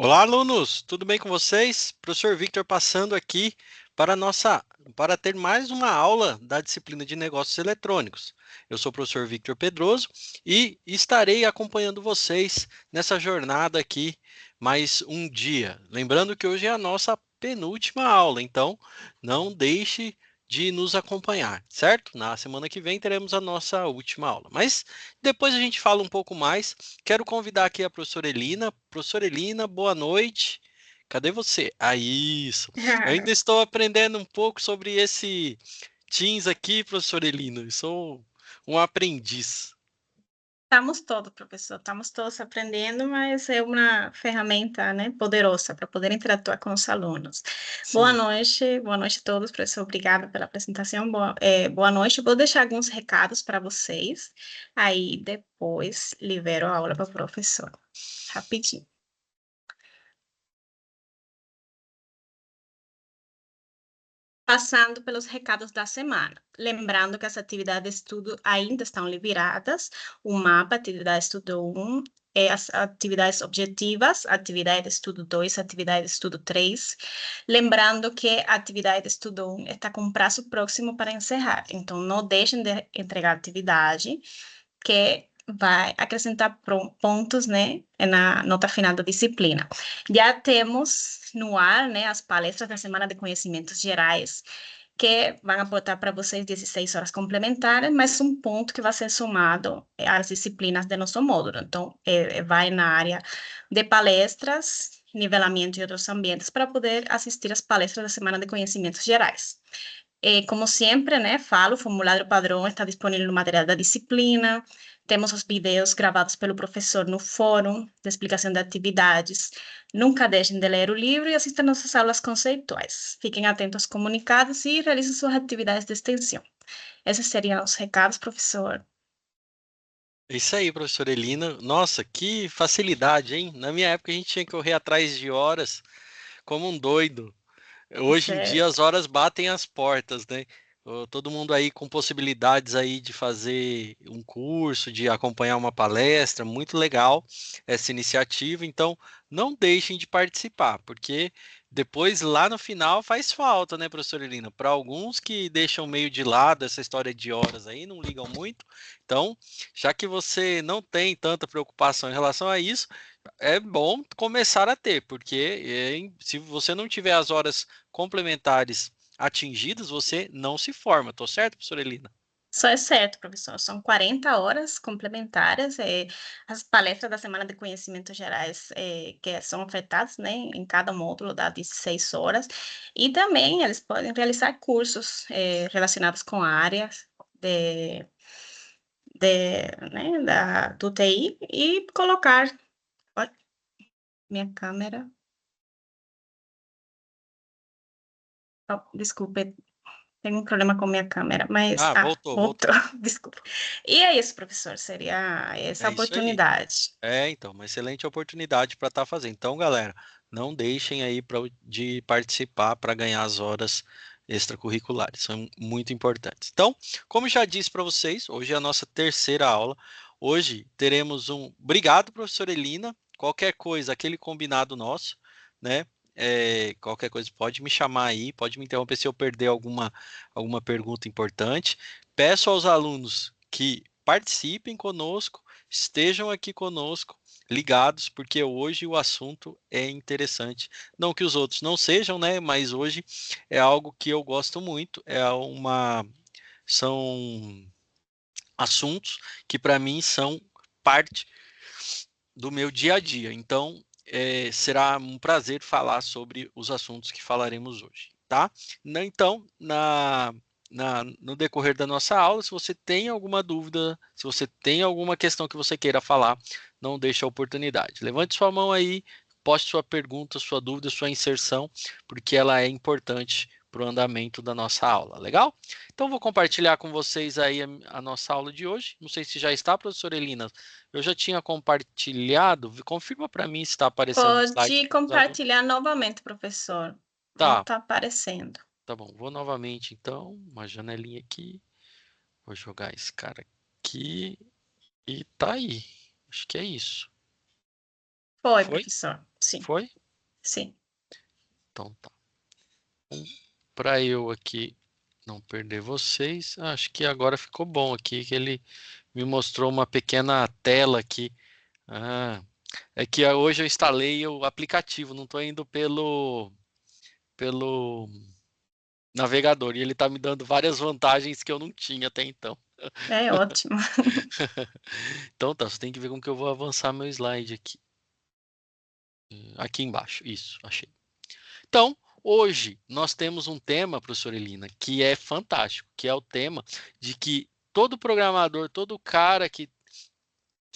Olá, alunos, tudo bem com vocês? Professor Victor passando aqui para ter mais uma aula da disciplina de negócios eletrônicos. Eu sou o professor Victor Pedroso e estarei acompanhando vocês nessa jornada aqui mais um dia. Lembrando que hoje é a nossa penúltima aula, então não deixe de nos acompanhar, certo? Na semana que vem teremos a nossa última aula. Mas depois a gente fala um pouco mais. Quero convidar aqui a professora Elina. Professora Elina, boa noite. Cadê você? Ah, isso. Eu ainda estou aprendendo um pouco sobre esse Teams aqui, professora Elina. Eu sou um aprendiz. Estamos todos, professor, estamos todos aprendendo, mas é uma ferramenta, né, poderosa para poder interatuar com os alunos. Sim. Boa noite a todos, professor, obrigada pela apresentação. Boa noite, vou deixar alguns recados para vocês, aí depois libero a aula para o professor, rapidinho. Passando pelos recados da semana. Lembrando que as atividades de estudo ainda estão liberadas. O mapa, atividade de estudo 1, as atividades objetivas, atividade de estudo 2, atividade de estudo 3. Lembrando que a atividade de estudo 1 está com prazo próximo para encerrar. Então, não deixem de entregar a atividade, que vai acrescentar pontos, né, na nota final da disciplina. Já temos no ar, né, as palestras da Semana de Conhecimentos Gerais, que vão aportar para vocês 16 horas complementares, mais um ponto que vai ser somado às disciplinas de nosso módulo. Então, vai na área de palestras, nivelamento e outros ambientes, para poder assistir às palestras da Semana de Conhecimentos Gerais. Como sempre, né, falo, o formulário padrão está disponível no material da disciplina, temos os vídeos gravados pelo professor no fórum, de explicação de atividades. Nunca deixem de ler o livro e assistam nossas aulas conceituais. Fiquem atentos aos comunicados e realizem suas atividades de extensão. Esses seriam os recados, professor. É isso aí, professora Elina. Nossa, que facilidade, hein? Na minha época a gente tinha que correr atrás de horas como um doido. Hoje em dia as Certo. horas batem as portas, né? Todo mundo aí com possibilidades aí de fazer um curso, de acompanhar uma palestra, muito legal essa iniciativa. Então, não deixem de participar, porque depois lá no final faz falta, né, professora Irina? Para alguns que deixam meio de lado essa história de horas aí, não ligam muito. Então, já que você não tem tanta preocupação em relação a isso, é bom começar a ter, porque se você não tiver as horas complementares atingidas, você não se forma. Tô certo, professora Elina? Só é certo, professor. São 40 horas complementares, as palestras da Semana de Conhecimentos Gerais, que são ofertadas, né, em cada módulo dá 16 horas, e também eles podem realizar cursos, relacionados com áreas de, do TI e colocar. Ó, minha câmera. Oh, desculpe, tenho um problema com minha câmera, mas. Ah, Ah, voltou, voltou, voltou. desculpa. E é isso, professor, seria essa É isso aí. oportunidade. É, então, uma excelente oportunidade para estar fazendo. Então, galera, não deixem aí de participar para ganhar as horas extracurriculares, são muito importantes. Então, como já disse para vocês, hoje é a nossa terceira aula. Hoje teremos um. Obrigado, professora Elina. Qualquer coisa, aquele combinado nosso, né? Qualquer coisa pode me chamar aí, pode me interromper se eu perder alguma pergunta importante. Peço aos alunos que participem conosco, estejam aqui conosco, ligados, porque hoje o assunto é interessante. Não que os outros não sejam, né? Mas hoje é algo que eu gosto muito. São assuntos que para mim são parte do meu dia a dia. Então, será um prazer falar sobre os assuntos que falaremos hoje, tá? Então, no decorrer da nossa aula, se você tem alguma dúvida, se você tem alguma questão que você queira falar, não deixe a oportunidade. Levante sua mão aí, poste sua pergunta, sua dúvida, sua inserção, porque ela é importante para o andamento da nossa aula, legal? Então, vou compartilhar com vocês aí a nossa aula de hoje. Não sei se já está, professora Elina. Eu já tinha compartilhado. Confirma para mim se está aparecendo o slide Pode para os alunos. compartilhar novamente, professor. Não Tá, está aparecendo. tá bom. Vou novamente então, uma janelinha aqui. Vou jogar esse cara aqui e tá aí. Acho que é isso. Foi, Foi? professor. Sim, Foi? sim. Então tá. Para eu aqui não perder vocês, acho que agora ficou bom aqui, que ele me mostrou uma pequena tela aqui. Ah, é que hoje eu instalei o aplicativo, não estou indo pelo navegador, e ele está me dando várias vantagens que eu não tinha até então. É ótimo. Então tá, você tem que ver como que eu vou avançar meu slide aqui. Aqui embaixo, isso, achei. Então, hoje nós temos um tema, professora Elina, que é fantástico, que é o tema de que todo programador, todo cara que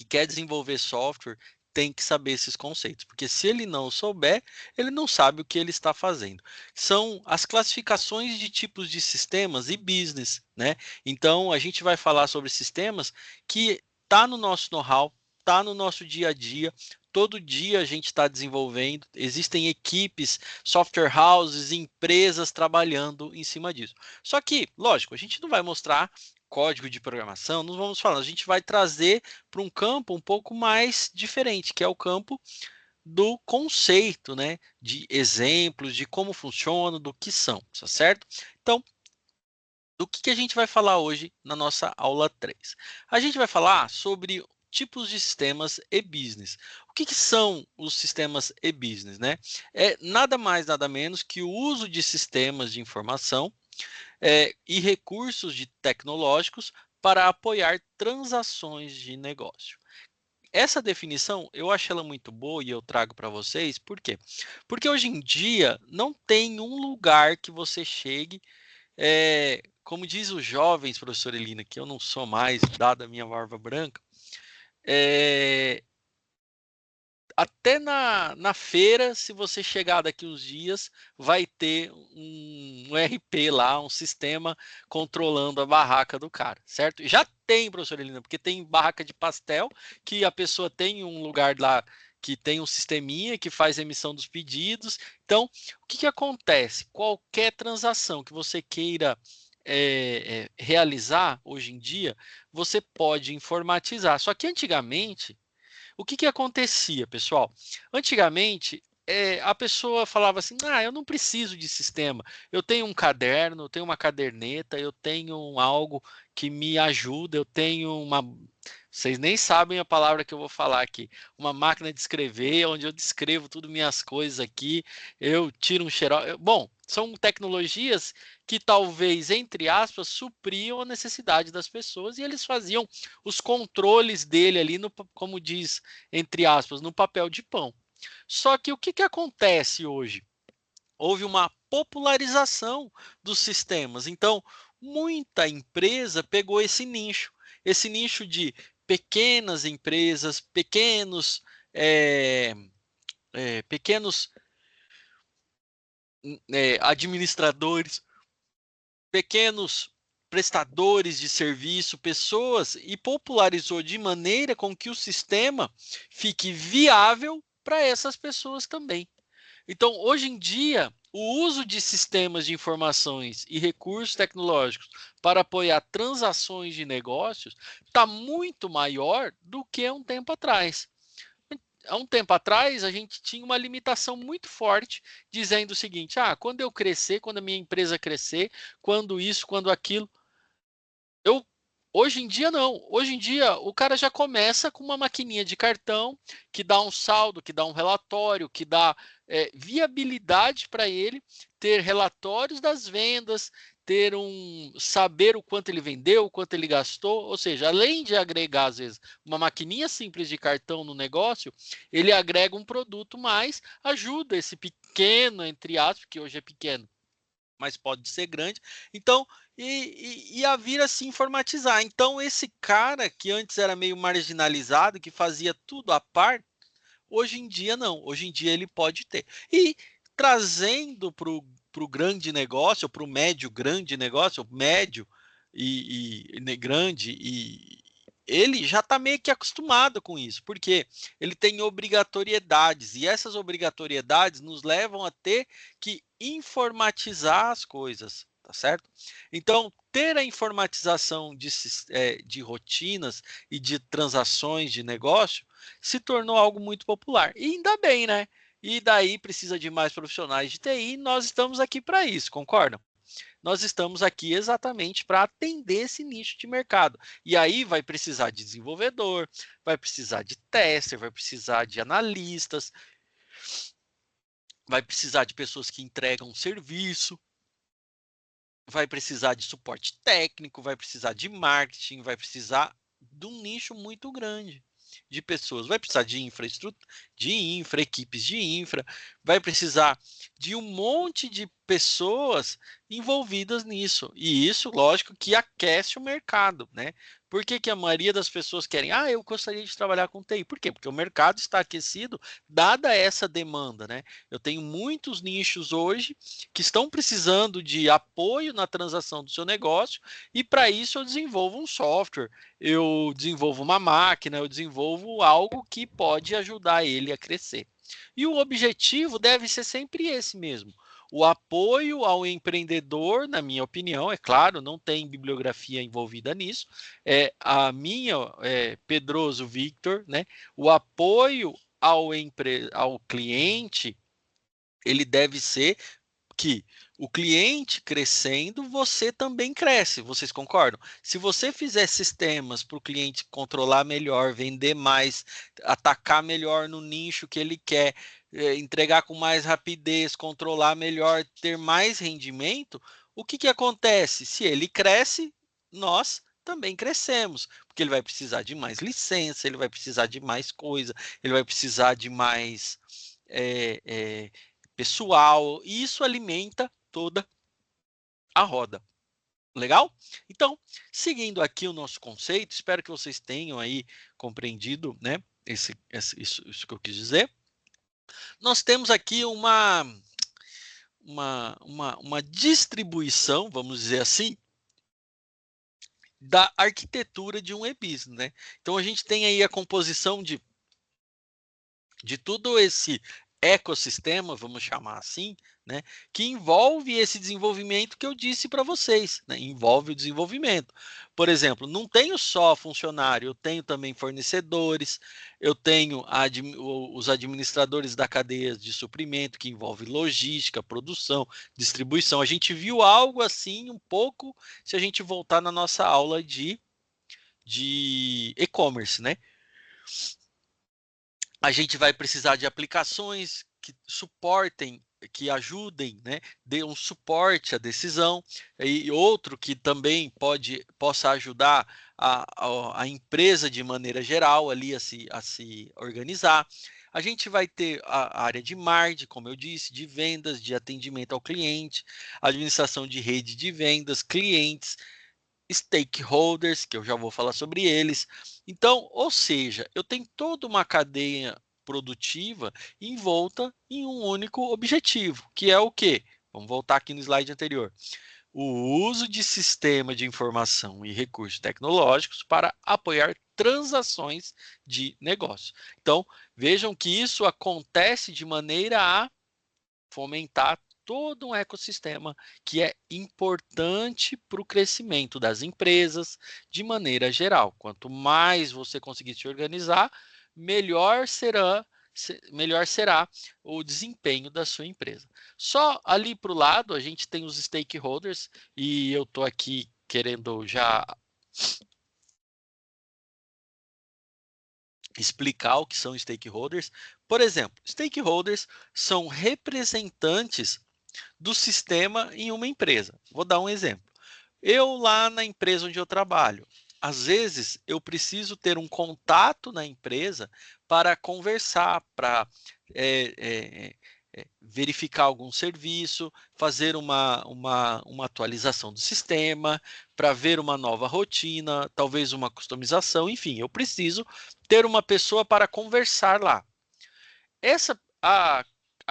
quer desenvolver software tem que saber esses conceitos, porque se ele não souber, ele não sabe o que ele está fazendo. São as classificações de tipos de sistemas e business, né? Então, a gente vai falar sobre sistemas que está no nosso know-how, está no nosso dia a dia. Todo dia a gente está desenvolvendo, existem equipes, software houses, empresas trabalhando em cima disso. Só que, lógico, a gente não vai mostrar código de programação, não vamos falar, a gente vai trazer para um campo um pouco mais diferente, que é o campo do conceito, né? De exemplos, de como funciona, do que são, tá certo? Então, do que a gente vai falar hoje na nossa aula 3? A gente vai falar sobre tipos de sistemas e business. O que são os sistemas e business, né? É nada mais, nada menos que o uso de sistemas de informação e recursos tecnológicos para apoiar transações de negócio. Essa definição eu acho ela muito boa e eu trago para vocês, por quê? Porque hoje em dia não tem um lugar que você chegue, como diz os jovens, professora Elina, que eu não sou mais, dada a minha barba branca, até na feira, se você chegar daqui uns dias, vai ter um RP lá, um sistema controlando a barraca do cara, certo? Já tem, professora Elina, porque tem barraca de pastel, que a pessoa tem um lugar lá que tem um sisteminha que faz a emissão dos pedidos. Então, o que acontece? Qualquer transação que você queira realizar hoje em dia, você pode informatizar. Só que antigamente o que acontecia, pessoal? Antigamente, a pessoa falava assim: ah, eu não preciso de sistema. Eu tenho um caderno, eu tenho uma caderneta, eu tenho algo que me ajuda, eu tenho uma. Vocês nem sabem a palavra que eu vou falar aqui. Uma máquina de escrever, onde eu descrevo tudo minhas coisas aqui, eu tiro um xerox. Bom, são tecnologias que talvez, entre aspas, supriam a necessidade das pessoas e eles faziam os controles dele ali, como diz, entre aspas, no papel de pão. Só que o que acontece hoje? Houve uma popularização dos sistemas. Então, muita empresa pegou esse nicho de pequenas empresas, pequenos administradores, pequenos prestadores de serviço, pessoas, e popularizou de maneira com que o sistema fique viável para essas pessoas também. Então, hoje em dia, o uso de sistemas de informações e recursos tecnológicos para apoiar transações de negócios está muito maior do que um tempo atrás. Há um tempo atrás, a gente tinha uma limitação muito forte, dizendo o seguinte: quando eu crescer, quando a minha empresa crescer, quando isso, quando aquilo. Eu, hoje em dia, não. Hoje em dia, o cara já começa com uma maquininha de cartão que dá um saldo, que dá um relatório, que dá viabilidade para ele ter relatórios das vendas, saber o quanto ele vendeu, o quanto ele gastou. Ou seja, além de agregar, às vezes, uma maquininha simples de cartão no negócio, ele agrega um produto mais, ajuda esse pequeno, entre aspas, que hoje é pequeno, mas pode ser grande. Então, a vir a se informatizar. Então, esse cara que antes era meio marginalizado, que fazia tudo à parte, hoje em dia não. Hoje em dia ele pode ter. E trazendo para o grande negócio, para o médio grande negócio, médio grande, e ele já está meio que acostumado com isso, porque ele tem obrigatoriedades, e essas obrigatoriedades nos levam a ter que informatizar as coisas, tá certo? Então, ter a informatização de rotinas e de transações de negócio se tornou algo muito popular. E ainda bem, né? E daí precisa de mais profissionais de TI, e nós estamos aqui para isso, concordam? Nós estamos aqui exatamente para atender esse nicho de mercado. E aí vai precisar de desenvolvedor, vai precisar de tester, vai precisar de analistas, vai precisar de pessoas que entregam serviço, vai precisar de suporte técnico, vai precisar de marketing, vai precisar de um nicho muito grande de pessoas. Vai precisar de infraestrutura, equipes de infra, vai precisar de um monte de pessoas envolvidas nisso. E isso, lógico, que aquece o mercado, né? Por que, que a maioria das pessoas querem? Ah, eu gostaria de trabalhar com TI. Por quê? Porque o mercado está aquecido, dada essa demanda, né? Eu tenho muitos nichos hoje que estão precisando de apoio na transação do seu negócio, e para isso eu desenvolvo um software, eu desenvolvo uma máquina, eu desenvolvo algo que pode ajudar ele a crescer. E o objetivo deve ser sempre esse mesmo. O apoio ao empreendedor, na minha opinião, é claro, não tem bibliografia envolvida nisso, a minha, Pedroso Victor, né? O apoio ao cliente, ele deve ser que o cliente crescendo, você também cresce. Vocês concordam? Se você fizer sistemas para o cliente controlar melhor, vender mais, atacar melhor no nicho que ele quer, entregar com mais rapidez, controlar melhor, ter mais rendimento, o que acontece? Se ele cresce, nós também crescemos, porque ele vai precisar de mais licença, ele vai precisar de mais coisa, ele vai precisar de mais pessoal, e isso alimenta toda a roda. Legal? Então, seguindo aqui o nosso conceito, espero que vocês tenham aí compreendido, né, isso que eu quis dizer. Nós temos aqui uma distribuição, vamos dizer assim, da arquitetura de um e-business, né? Então, a gente tem aí a composição de todo esse ecossistema, vamos chamar assim, né, que envolve esse desenvolvimento que eu disse para vocês, né, envolve o desenvolvimento. Por exemplo, não tenho só funcionário, eu tenho também fornecedores, eu tenho os administradores da cadeia de suprimento, que envolve logística, produção, distribuição. A gente viu algo assim um pouco se a gente voltar na nossa aula de e-commerce, né? A gente vai precisar de aplicações que suportem, que ajudem, né, dê um suporte à decisão, e outro que também possa ajudar a empresa de maneira geral ali a se organizar. A gente vai ter a área de marketing, como eu disse, de vendas, de atendimento ao cliente, administração de rede de vendas, clientes, stakeholders, que eu já vou falar sobre eles. Então, ou seja, eu tenho toda uma cadeia produtiva envolta em um único objetivo, que é o quê? Vamos voltar aqui no slide anterior. O uso de sistema de informação e recursos tecnológicos para apoiar transações de negócio. Então, vejam que isso acontece de maneira a fomentar todo um ecossistema que é importante para o crescimento das empresas de maneira geral. Quanto mais você conseguir se organizar, melhor será o desempenho da sua empresa. Só ali para o lado a gente tem os stakeholders, e eu estou aqui querendo já explicar o que são stakeholders. Por exemplo, stakeholders são representantes do sistema em uma empresa. Vou dar um exemplo. Eu lá na empresa onde eu trabalho, às vezes eu preciso ter um contato na empresa para conversar, para verificar algum serviço, fazer uma atualização do sistema, para ver uma nova rotina, talvez uma customização, enfim, eu preciso ter uma pessoa para conversar lá.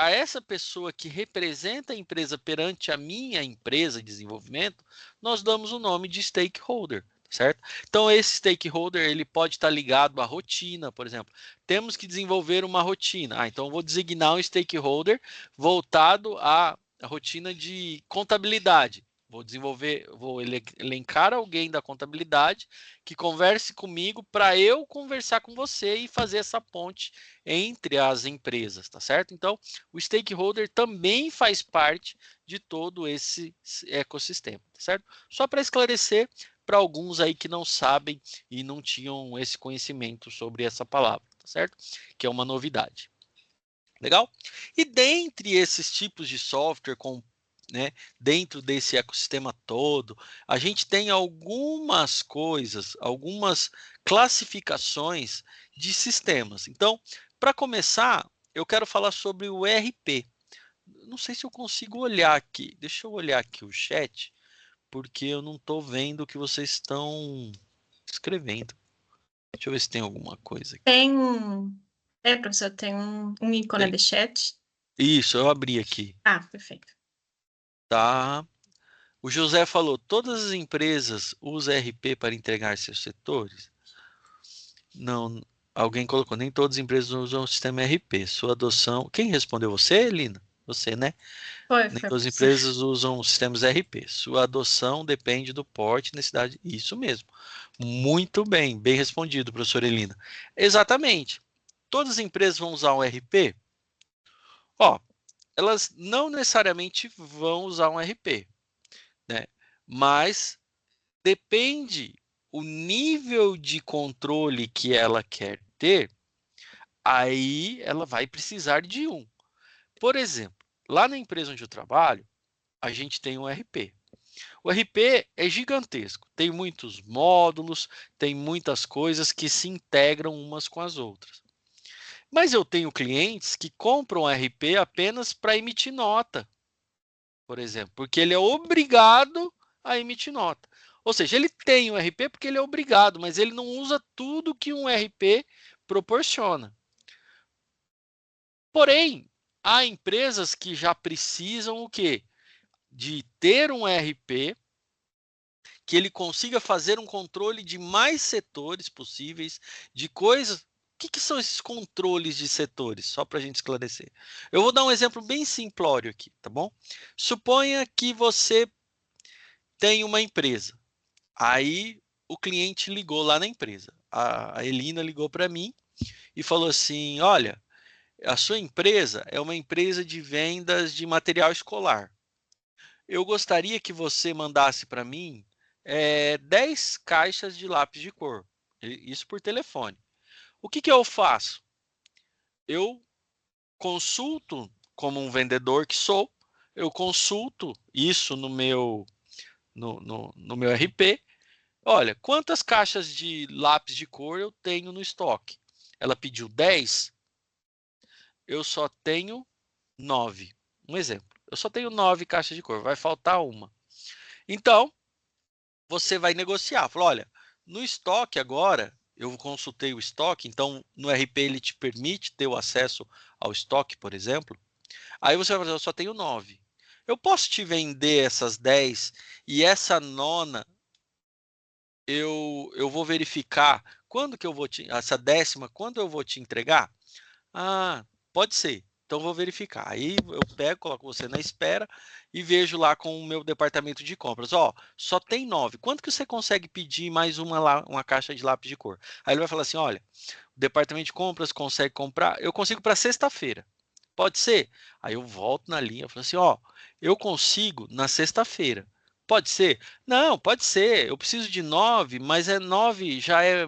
A essa pessoa que representa a empresa perante a minha empresa de desenvolvimento, nós damos o nome de stakeholder, certo? Então, esse stakeholder ele pode estar ligado à rotina, por exemplo. Temos que desenvolver uma rotina. Então, eu vou designar um stakeholder voltado à rotina de contabilidade. vou elencar alguém da contabilidade que converse comigo para eu conversar com você e fazer essa ponte entre as empresas, tá certo? Então, o stakeholder também faz parte de todo esse ecossistema, tá certo? Só para esclarecer para alguns aí que não sabem e não tinham esse conhecimento sobre essa palavra, tá certo? Que é uma novidade. Legal? E dentre esses tipos de software, né, dentro desse ecossistema todo, a gente tem algumas coisas, algumas classificações de sistemas. Então, para começar, eu quero falar sobre o ERP. Não sei se eu consigo olhar aqui. Deixa eu olhar aqui o chat, porque eu não estou vendo o que vocês estão escrevendo. Deixa eu ver se tem alguma coisa aqui. Professor, tem um ícone Tem? de chat. Isso, eu abri aqui. Ah, perfeito. Tá. O José falou, todas as empresas usam RP para entregar seus setores? Não, alguém colocou, nem todas as empresas usam o sistema RP. Sua adoção... Quem respondeu? Você, Lina? Você, né? Foi, Nem foi, todas as professor. empresas usam os sistemas RP. Sua adoção depende do porte e necessidade. Isso mesmo. Muito bem, bem respondido, professora Elina. Exatamente. Todas as empresas vão usar um RP? Ó, elas não necessariamente vão usar um RP, né? Mas depende o nível de controle que ela quer ter, aí ela vai precisar de um. Por exemplo, lá na empresa onde eu trabalho, a gente tem um RP. O RP é gigantesco, tem muitos módulos, tem muitas coisas que se integram umas com as outras. Mas eu tenho clientes que compram o RP apenas para emitir nota, por exemplo, porque ele é obrigado a emitir nota. Ou seja, ele tem um RP porque ele é obrigado, mas ele não usa tudo que um RP proporciona. Porém, há empresas que já precisam o quê? De ter um RP que ele consiga fazer um controle de mais setores possíveis, de coisas. O que são esses controles de setores? Só para a gente esclarecer. Eu vou dar um exemplo bem simplório aqui, tá bom? Suponha que você tem uma empresa. Aí o cliente ligou lá na empresa. A Elina ligou para mim e falou assim: olha, a sua empresa é uma empresa de vendas de material escolar. Eu gostaria que você mandasse para mim 10 caixas de lápis de cor. Isso por telefone. O que eu faço? Eu consulto, como um vendedor que sou, eu consulto isso no meu RP. Olha, quantas caixas de lápis de cor eu tenho no estoque? Ela pediu 10, eu só tenho 9. Um exemplo. Eu só tenho 9 caixas de cor, vai faltar uma. Então, você vai negociar. Fala, olha, no estoque agora, eu consultei o estoque, então no RP ele te permite ter o acesso ao estoque, por exemplo. Aí você vai fazer, eu só tenho 9. Eu posso te vender essas 10 e essa nona eu vou verificar quando que eu vou essa décima, quando eu vou te entregar? Ah, pode ser. Então vou verificar. Aí eu pego, coloco você na espera e vejo lá com o meu departamento de compras. Ó, só tem 9. Quanto que você consegue pedir mais uma caixa de lápis de cor? Aí ele vai falar assim: olha, o departamento de compras consegue comprar, eu consigo para sexta-feira. Pode ser? Aí eu volto na linha e falo assim: ó, eu consigo na sexta-feira. Pode ser? Não, pode ser. Eu preciso de 9, mas 9 já é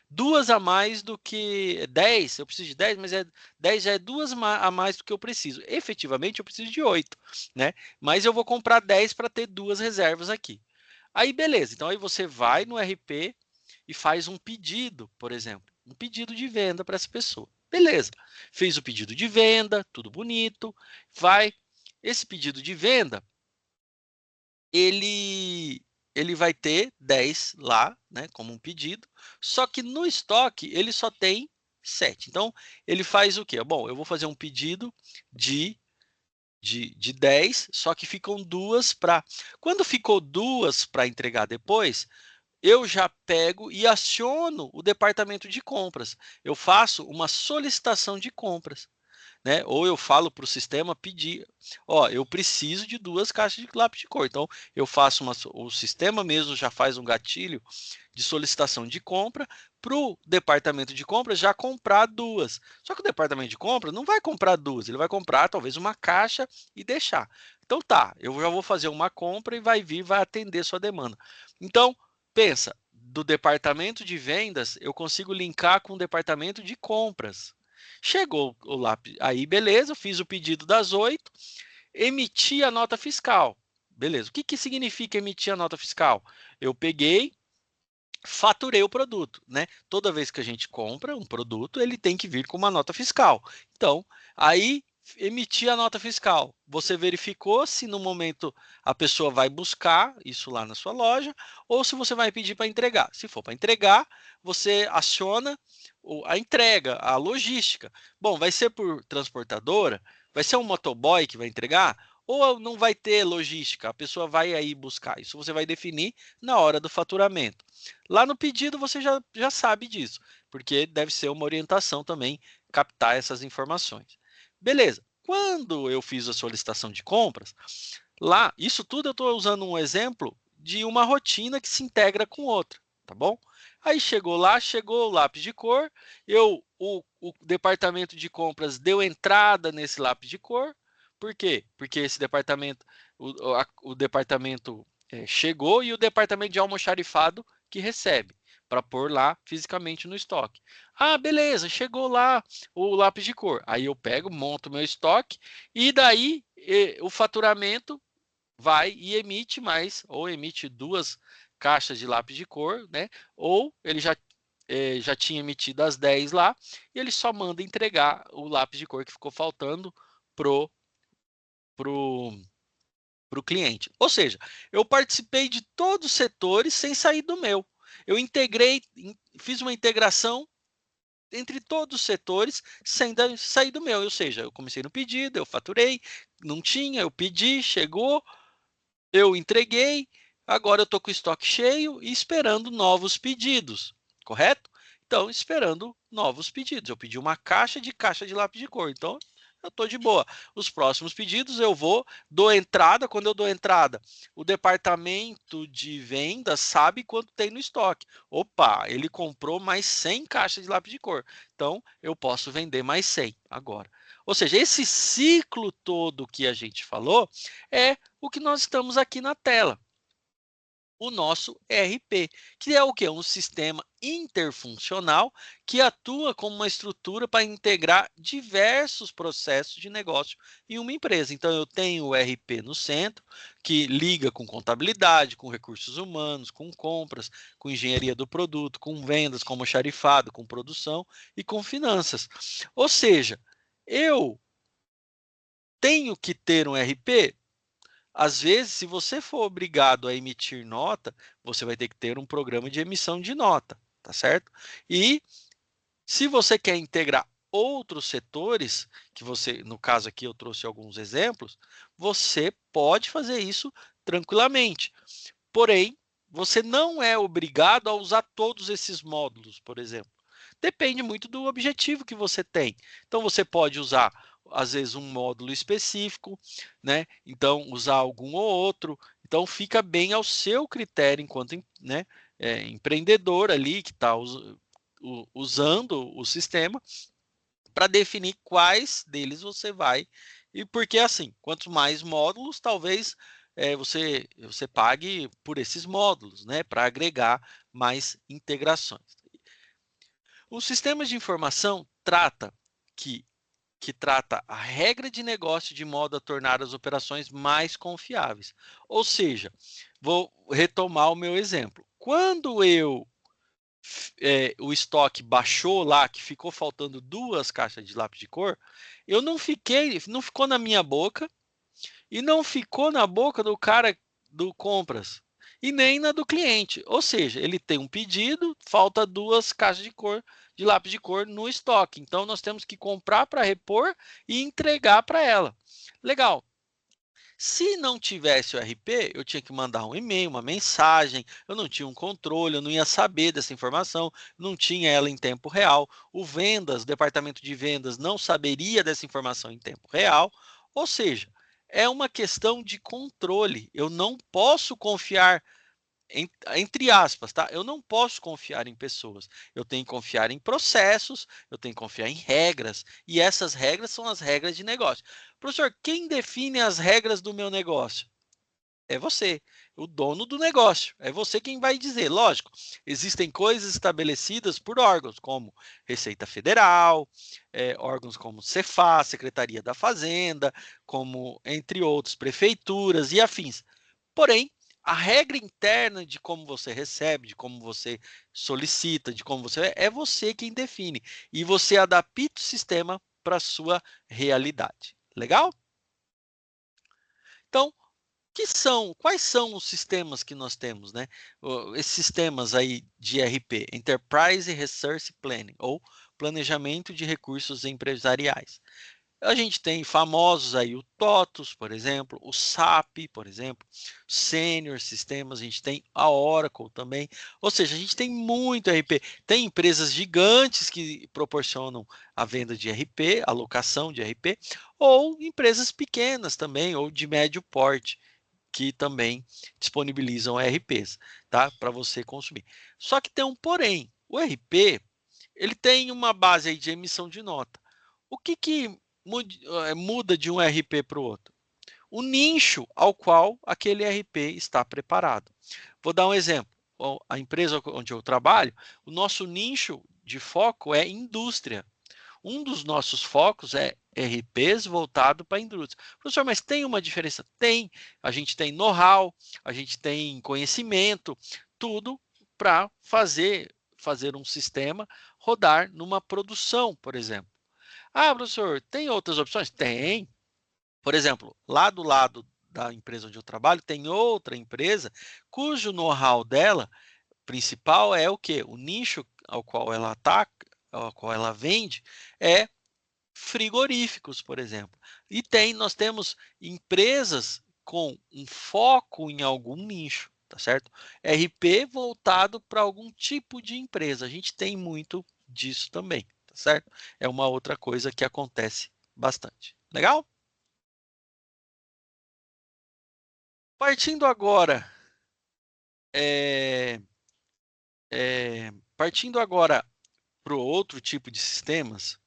duas a mais do que 10. Eu preciso de 10, mas 10 já é duas a mais do que eu preciso. Efetivamente, eu preciso de 8, né? Mas eu vou comprar 10 para ter duas reservas aqui. Aí, beleza. Então, aí você vai no RP e faz um pedido, por exemplo, um pedido de venda para essa pessoa. Beleza. Fez o pedido de venda, tudo bonito. Vai. Esse pedido de venda, ele vai ter 10 lá, né, como um pedido, só que no estoque ele só tem 7. Então, ele faz o quê? Bom, eu vou fazer um pedido de 10, só que ficam duas para... Quando ficou duas para entregar depois, eu já pego e aciono o departamento de compras. Eu faço uma solicitação de compras. né? Ou eu falo para o sistema pedir, ó, eu preciso de 2 caixas de lápis de cor. Então, eu faço o sistema mesmo já faz um gatilho de solicitação de compra para o departamento de compra já comprar 2. Só que o departamento de compra não vai comprar 2, ele vai comprar talvez uma caixa e deixar. Então tá, eu já vou fazer uma compra e vai vir, vai atender sua demanda. Então, pensa, do departamento de vendas, eu consigo linkar com o departamento de compras. Chegou o lápis, aí beleza, eu fiz o pedido das 8, emiti a nota fiscal. Beleza, o que significa emitir a nota fiscal? Eu peguei, faturei o produto, né? Toda vez que a gente compra um produto, ele tem que vir com uma nota fiscal. Então, aí emitir a nota fiscal. Você verificou se no momento a pessoa vai buscar isso lá na sua loja ou se você vai pedir para entregar. Se for para entregar, você aciona a entrega, a logística. Bom, vai ser por transportadora? Vai ser um motoboy que vai entregar? Ou não vai ter logística? A pessoa vai aí buscar. Isso você vai definir na hora do faturamento. Lá no pedido você já sabe disso, porque deve ser uma orientação também captar essas informações. Beleza. Quando eu fiz a solicitação de compras, lá, isso tudo eu estou usando um exemplo de uma rotina que se integra com outra, tá bom? Aí chegou lá, chegou o lápis de cor, o departamento de compras deu entrada nesse lápis de cor. Por quê? Porque esse departamento, o departamento chegou e o departamento de almoxarifado que recebe para pôr lá fisicamente no estoque. Ah, beleza, chegou lá o lápis de cor. Aí eu pego, monto meu estoque e daí o faturamento vai e emite mais, ou emite 2 caixas de lápis de cor, né? Ou ele já tinha emitido as 10 lá e ele só manda entregar o lápis de cor que ficou faltando pro cliente. Ou seja, eu participei de todos os setores sem sair do meu. Eu integrei, fiz uma integração entre todos os setores sem sair do meu. Ou seja, eu comecei no pedido, eu faturei, não tinha, eu pedi, chegou, eu entreguei, agora eu estou com o estoque cheio e esperando novos pedidos, correto? Então, esperando novos pedidos. Eu pedi uma caixa de lápis de cor, então eu estou de boa. Os próximos pedidos eu dou entrada. Quando eu dou entrada, o departamento de vendas sabe quanto tem no estoque. Opa, ele comprou mais 100 caixas de lápis de cor, então eu posso vender mais 100 agora. Ou seja, esse ciclo todo que a gente falou é o que nós estamos aqui na tela. O nosso ERP, que é o que? Um sistema interfuncional que atua como uma estrutura para integrar diversos processos de negócio em uma empresa. Então, eu tenho o ERP no centro, que liga com contabilidade, com recursos humanos, com compras, com engenharia do produto, com vendas, com almoxarifado, com produção e com finanças. Ou seja, eu tenho que ter um ERP? Às vezes, se você for obrigado a emitir nota, você vai ter que ter um programa de emissão de nota, tá certo? E se você quer integrar outros setores, que você, no caso aqui eu trouxe alguns exemplos, você pode fazer isso tranquilamente. Porém, você não é obrigado a usar todos esses módulos, por exemplo. Depende muito do objetivo que você tem. Então, você pode usar, às vezes, um módulo específico, né? Então, usar algum ou outro. Então, fica bem ao seu critério enquanto né, empreendedor ali que está usando o sistema para definir quais deles você vai. E porque, assim, quanto mais módulos, talvez você pague por esses módulos, né? Para agregar mais integrações. O sistema de informação que trata a regra de negócio de modo a tornar as operações mais confiáveis. Ou seja, vou retomar o meu exemplo. Quando o estoque baixou lá, que ficou faltando 2 caixas de lápis de cor, eu não ficou na minha boca e não ficou na boca do cara do compras e nem na do cliente. Ou seja, ele tem um pedido, falta 2 caixas de lápis de cor no estoque. Então nós temos que comprar para repor e entregar para ela. Legal. Se não tivesse o RP, eu tinha que mandar um e-mail, uma mensagem, eu não tinha um controle, eu não ia saber dessa informação, não tinha ela em tempo real. O departamento de vendas não saberia dessa informação em tempo real. Ou seja, é uma questão de controle. Eu não posso confiar entre aspas, tá? Eu não posso confiar em pessoas. Eu tenho que confiar em processos, eu tenho que confiar em regras. E essas regras são as regras de negócio. Professor, quem define as regras do meu negócio? É você, o dono do negócio. É você quem vai dizer. Lógico, existem coisas estabelecidas por órgãos, como Receita Federal, órgãos como Cefaz, Secretaria da Fazenda, como, entre outros, prefeituras e afins. Porém, a regra interna de como você recebe, de como você solicita, de como você é você quem define. E você adapta o sistema para a sua realidade. Legal? Então, quais são os sistemas que nós temos, né? Esses sistemas aí de ERP, Enterprise Resource Planning, ou Planejamento de Recursos Empresariais. A gente tem famosos aí o TOTUS, por exemplo, o SAP, por exemplo, Senior Sistemas, a gente tem a Oracle também. Ou seja, a gente tem muito RP. Tem empresas gigantes que proporcionam a venda de RP, a locação de RP, ou empresas pequenas também, ou de médio porte, que também disponibilizam RPs, tá? Para você consumir. Só que tem um porém. O RP, ele tem uma base aí de emissão de nota. O que muda de um RP para o outro? O nicho ao qual aquele RP está preparado. Vou dar um exemplo. A empresa onde eu trabalho, o nosso nicho de foco é indústria. Um dos nossos focos é RPs voltado para a indústria. Professor, mas tem uma diferença? Tem. A gente tem know-how, a gente tem conhecimento, tudo para fazer um sistema rodar numa produção, por exemplo. Ah, professor, tem outras opções? Tem. Por exemplo, lá do lado da empresa onde eu trabalho, tem outra empresa cujo know-how dela principal é o quê? O nicho ao qual ela ataca, ao qual ela vende, é frigoríficos, por exemplo. E nós temos empresas com um foco em algum nicho, tá certo? RP voltado para algum tipo de empresa. A gente tem muito disso também, tá certo? É uma outra coisa que acontece bastante. Legal? Partindo agora, é, partindo agora para o outro tipo de sistemas,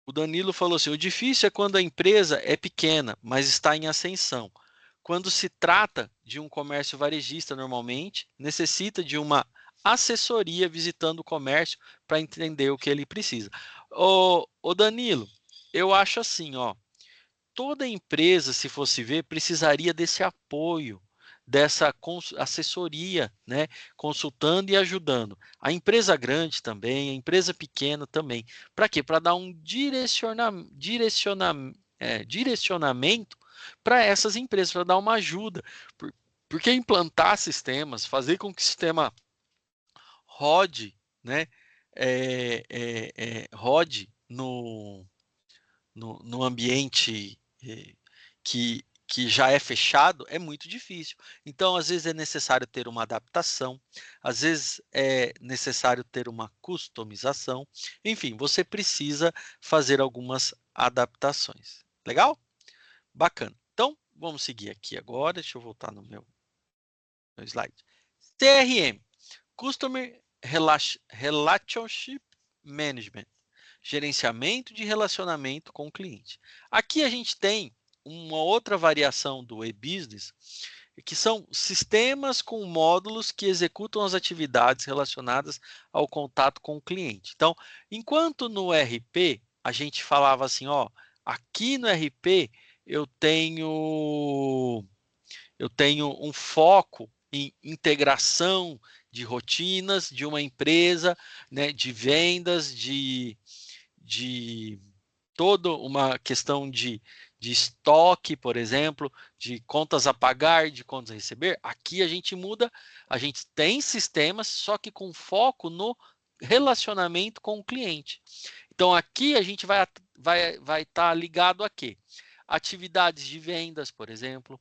o Danilo falou assim: o difícil é quando a empresa é pequena, mas está em ascensão. Quando se trata de um comércio varejista, normalmente, necessita de uma assessoria visitando o comércio para entender o que ele precisa. Ô Danilo, eu acho assim, ó, toda empresa, se fosse ver, precisaria desse apoio, dessa assessoria, né? Consultando e ajudando. A empresa grande também, a empresa pequena também. Para quê? Para dar um direcionamento para essas empresas, para dar uma ajuda. Porque implantar sistemas, fazer com que o sistema rode, né? Rode no ambiente que já é fechado, é muito difícil. Então, às vezes é necessário ter uma adaptação, às vezes é necessário ter uma customização. Enfim, você precisa fazer algumas adaptações. Legal? Bacana. Então, vamos seguir aqui agora. Deixa eu voltar no meu slide. CRM, Customer Relationship Management. Gerenciamento de relacionamento com o cliente. Aqui a gente tem uma outra variação do e-business, que são sistemas com módulos que executam as atividades relacionadas ao contato com o cliente. Então, enquanto no RP a gente falava assim, ó, aqui no RP eu tenho um foco em integração de rotinas de uma empresa, né, de vendas, de toda uma questão de estoque, por exemplo, de contas a pagar, de contas a receber. Aqui a gente muda, a gente tem sistemas, só que com foco no relacionamento com o cliente. Então, aqui a gente vai estar ligado a quê? Atividades de vendas, por exemplo,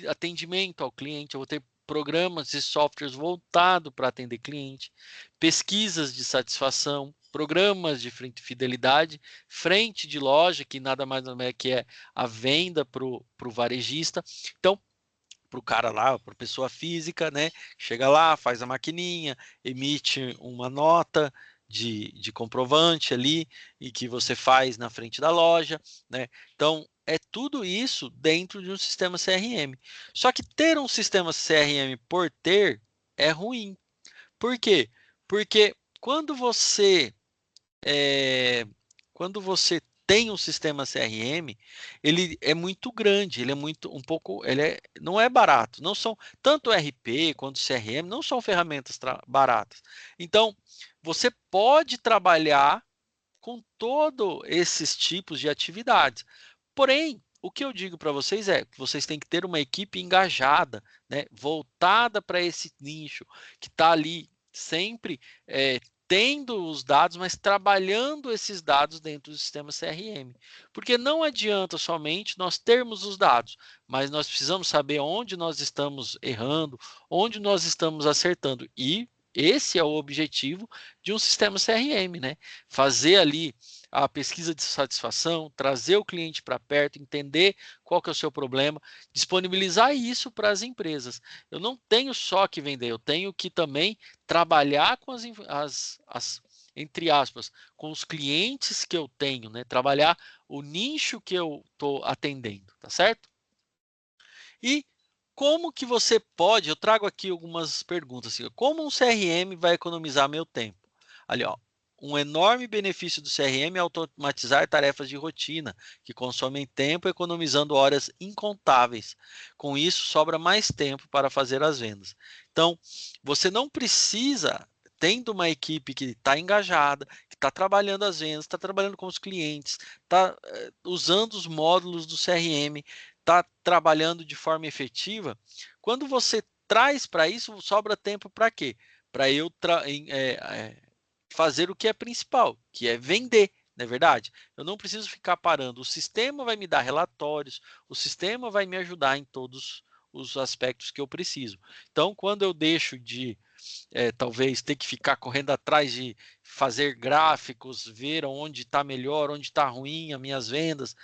atendimento ao cliente, eu vou ter programas e softwares voltados para atender cliente, pesquisas de satisfação, programas de fidelidade, frente de loja, que nada mais é que é a venda para o varejista. Então, para o cara lá, para a pessoa física, né? Chega lá, faz a maquininha, emite uma nota de comprovante ali e que você faz na frente da loja, né? Então, é tudo isso dentro de um sistema CRM. Só que ter um sistema CRM por ter é ruim. Por quê? Porque quando você tem um sistema CRM, ele é muito grande, ele é muito um pouco, não é barato, não são tanto o RP quanto o CRM, não são ferramentas baratas. Então, você pode trabalhar com todos esses tipos de atividades. Porém, o que eu digo para vocês é que vocês têm que ter uma equipe engajada, né, voltada para esse nicho, que está ali sempre tendo os dados, mas trabalhando esses dados dentro do sistema CRM. Porque não adianta somente nós termos os dados, mas nós precisamos saber onde nós estamos errando, onde nós estamos acertando. E esse é o objetivo de um sistema CRM, né? Fazer ali a pesquisa de satisfação, trazer o cliente para perto, entender qual que é o seu problema, disponibilizar isso para as empresas. Eu não tenho só que vender, eu tenho que também trabalhar com entre aspas, com os clientes que eu tenho, né? Trabalhar o nicho que eu estou atendendo, tá certo? E como que você pode, eu trago aqui algumas perguntas, assim, como um CRM vai economizar meu tempo? Ali, ó, um enorme benefício do CRM é automatizar tarefas de rotina, que consomem tempo, economizando horas incontáveis. Com isso, sobra mais tempo para fazer as vendas. Então, você não precisa, tendo uma equipe que está engajada, que está trabalhando as vendas, está trabalhando com os clientes, está usando os módulos do CRM, está trabalhando de forma efetiva, quando você traz para isso, sobra tempo para quê? Para eu fazer o que é principal, que é vender, não é verdade? Eu não preciso ficar parando. O sistema vai me dar relatórios, o sistema vai me ajudar em todos os aspectos que eu preciso. Então, quando eu deixo de talvez ter que ficar correndo atrás de fazer gráficos, ver onde está melhor, onde está ruim as minhas vendas,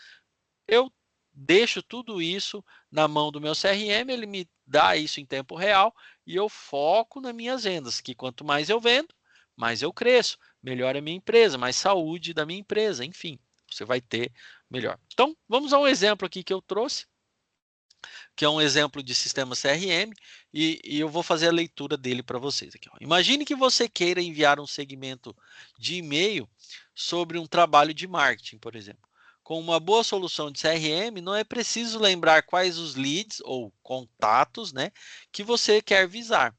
eu deixo tudo isso na mão do meu CRM, ele me dá isso em tempo real e eu foco nas minhas vendas, que quanto mais eu vendo, mais eu cresço, melhor a minha empresa, mais saúde da minha empresa, enfim, você vai ter melhor. Então, vamos a um exemplo aqui que eu trouxe, que é um exemplo de sistema CRM, e eu vou fazer a leitura dele para vocês aqui. Ó. Imagine que você queira enviar um segmento de e-mail sobre um trabalho de marketing, por exemplo. Com uma boa solução de CRM, não é preciso lembrar quais os leads ou contatos, né, que você quer visar.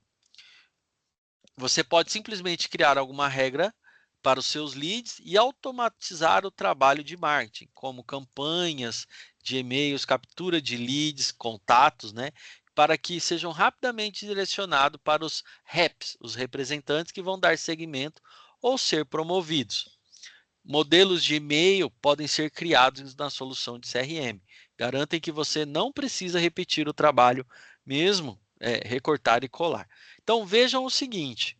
Você pode simplesmente criar alguma regra para os seus leads e automatizar o trabalho de marketing, como campanhas de e-mails, captura de leads, contatos, né, para que sejam rapidamente direcionados para os reps, os representantes que vão dar seguimento ou ser promovidos. Modelos de e-mail podem ser criados na solução de CRM. Garantem que você não precisa repetir o trabalho, mesmo recortar e colar. Então vejam o seguinte: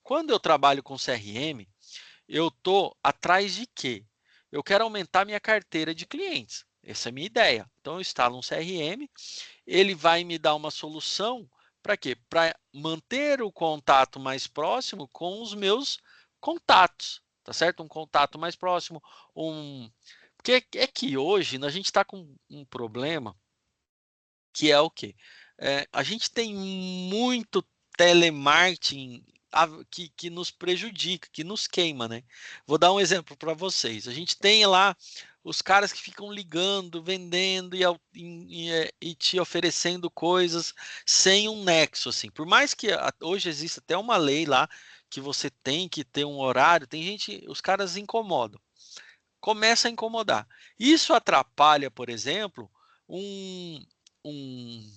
quando eu trabalho com CRM, eu estou atrás de quê? Eu quero aumentar minha carteira de clientes. Essa é a minha ideia. Então eu instalo um CRM, ele vai me dar uma solução para quê? Para manter o contato mais próximo com os meus contatos, tá certo? Um contato mais próximo, porque é que hoje a gente está com um problema que é o quê? A gente tem muito telemarketing que nos prejudica, que nos queima, né? Vou dar um exemplo para vocês. A gente tem lá os caras que ficam ligando, vendendo e te oferecendo coisas sem um nexo, assim. Por mais que hoje exista até uma lei lá que você tem que ter um horário, tem gente, os caras incomodam. Começa a incomodar. Isso atrapalha, por exemplo, um, um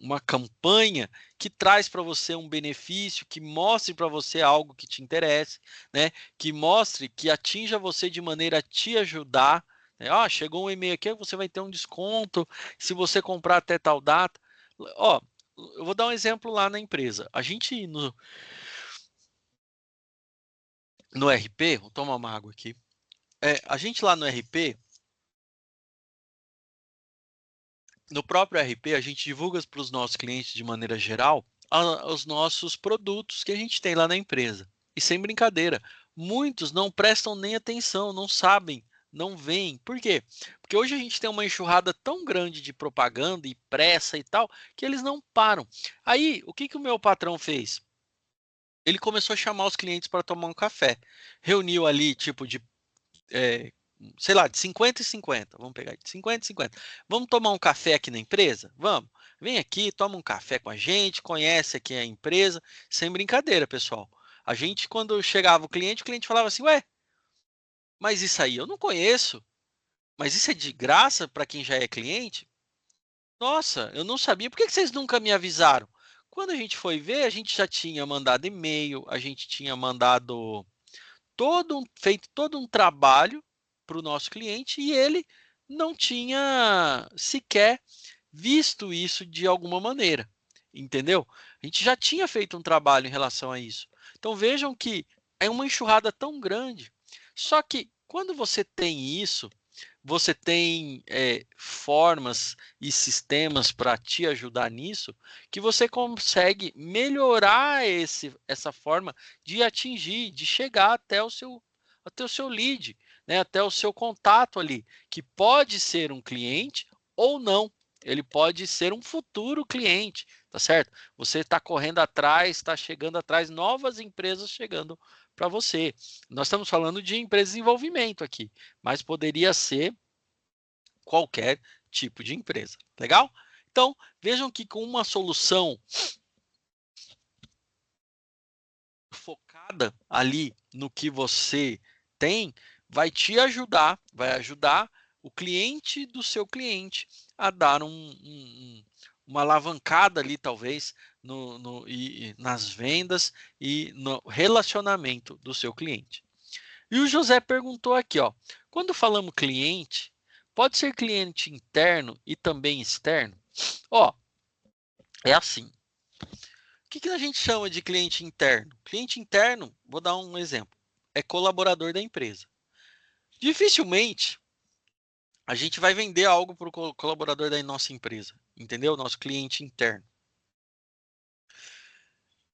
uma campanha que traz para você um benefício, que mostre para você algo que te interesse, né? Que mostre, que atinja você de maneira a te ajudar. Né? Chegou um e-mail aqui, você vai ter um desconto se você comprar até tal data. Ó, eu vou dar um exemplo lá na empresa. A gente no RP, vou tomar uma água aqui. A gente lá no RP, no próprio RP, a gente divulga para os nossos clientes de maneira geral os nossos produtos que a gente tem lá na empresa. E sem brincadeira, muitos não prestam nem atenção, não sabem, não veem. Por quê? Porque hoje a gente tem uma enxurrada tão grande de propaganda e pressa e tal, que eles não param. Aí, o que o meu patrão fez? Ele começou a chamar os clientes para tomar um café. Reuniu ali, tipo, sei lá, de 50 e 50. Vamos pegar de 50 e 50. Vamos tomar um café aqui na empresa? Vamos. Vem aqui, toma um café com a gente, conhece aqui a empresa. Sem brincadeira, pessoal. A gente, quando chegava o cliente falava assim, ué, mas isso aí eu não conheço. Mas isso é de graça para quem já é cliente? Nossa, eu não sabia. Por que vocês nunca me avisaram? Quando a gente foi ver, a gente já tinha mandado e-mail, a gente tinha mandado feito todo um trabalho para o nosso cliente e ele não tinha sequer visto isso de alguma maneira, entendeu? A gente já tinha feito um trabalho em relação a isso. Então vejam que é uma enxurrada tão grande. Só que quando você tem isso, você tem formas e sistemas para te ajudar nisso, que você consegue melhorar essa forma de atingir, de chegar até o seu lead, né? Até o seu contato ali, que pode ser um cliente ou não. Ele pode ser um futuro cliente, tá certo? Você está correndo atrás, está chegando atrás, novas empresas chegando para você. Nós estamos falando de empresa de desenvolvimento aqui, mas poderia ser qualquer tipo de empresa. Legal? Então, vejam que com uma solução focada ali no que você tem, vai te ajudar, vai ajudar o cliente do seu cliente a dar uma alavancada ali, talvez, nas vendas e no relacionamento do seu cliente. E o José perguntou aqui, ó, quando falamos cliente, pode ser cliente interno e também externo? Ó, é assim. O que a gente chama de cliente interno? Cliente interno, vou dar um exemplo, é colaborador da empresa. Dificilmente a gente vai vender algo para o colaborador da nossa empresa, entendeu? Nosso cliente interno.